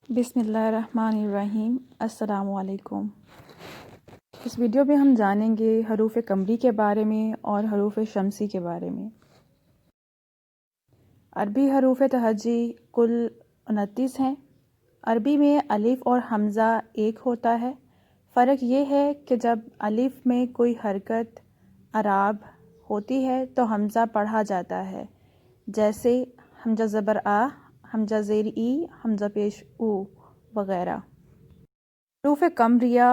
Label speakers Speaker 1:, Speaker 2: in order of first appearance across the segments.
Speaker 1: بسم اللہ الرحمن الرحیم۔ السلام علیکم۔ اس ویڈیو میں ہم جانیں گے حروف قمری کے بارے میں اور حروف شمسی کے بارے میں۔ عربی حروف تہجی کل 29 ہیں۔ عربی میں الف اور حمزہ ایک ہوتا ہے۔ فرق یہ ہے کہ جب الف میں کوئی حرکت اعراب ہوتی ہے تو حمزہ پڑھا جاتا ہے، جیسے حمزہ زبر آ، حمزہ زیر ای، حمزہ پیش او وغیرہ۔ حروف قمریہ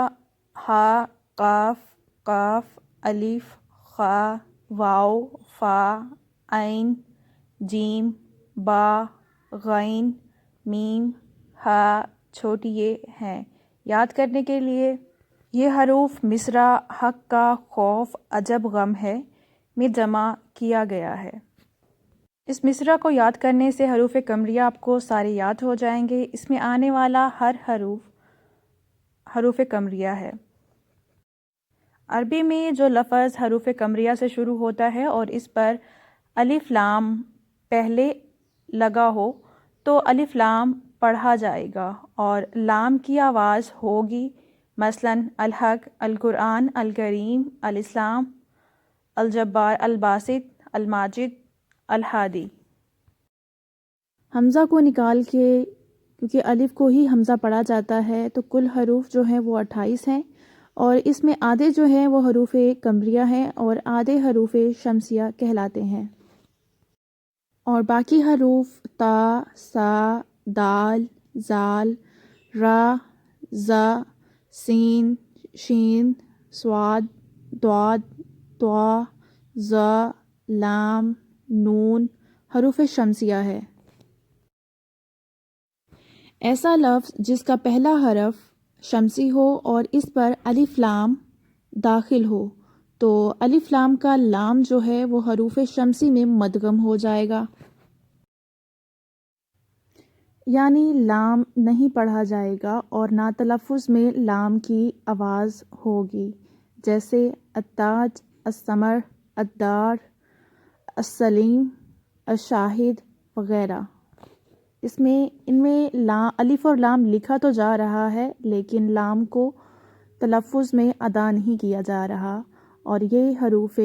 Speaker 1: ہا، قاف، قاف، الف، خا، واو، فا، عین، جیم، با، غین، میم، ہا، چھوٹی یہ ہیں۔ یاد کرنے کے لیے یہ حروف مصرع حق، خوف، عجب، غم ہے میں جمع کیا گیا ہے۔ اس مصرع کو یاد کرنے سے حروف قمریہ آپ کو سارے یاد ہو جائیں گے۔ اس میں آنے والا ہر حروف قمریہ ہے۔ عربی میں جو لفظ حروف قمریہ سے شروع ہوتا ہے اور اس پر الف لام پہلے لگا ہو تو الف لام پڑھا جائے گا اور لام کی آواز ہوگی، مثلاً الحق، القرآن، الکریم، الاسلام، الجبار، الباسط، الماجد، الہادی۔ حمزہ کو نکال کے، کیونکہ الف کو ہی حمزہ پڑھا جاتا ہے، تو کل حروف جو ہیں وہ 28 ہیں، اور اس میں آدھے جو ہیں وہ حروف قمریہ ہیں اور آدھے حروف شمسیہ کہلاتے ہیں، اور باقی حروف تا، سا، دال، زال، را، زا، سین، شین، صاد، ضاد، طا، ظا، لام، نون حروف شمسیہ ہے۔ ایسا لفظ جس کا پہلا حرف شمسی ہو اور اس پر الف لام داخل ہو تو الف لام کا لام جو ہے وہ حروف شمسی میں مدغم ہو جائے گا، یعنی لام نہیں پڑھا جائے گا اور نہ تلفظ میں لام کی آواز ہوگی، جیسے التاج، الثمر، الدار، السلیم، الشاہد وغیرہ۔ ان میں الف اور لام لکھا تو جا رہا ہے لیکن لام کو تلفظ میں ادا نہیں کیا جا رہا، اور یہ حروف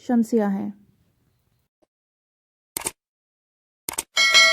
Speaker 1: شمسیہ ہیں۔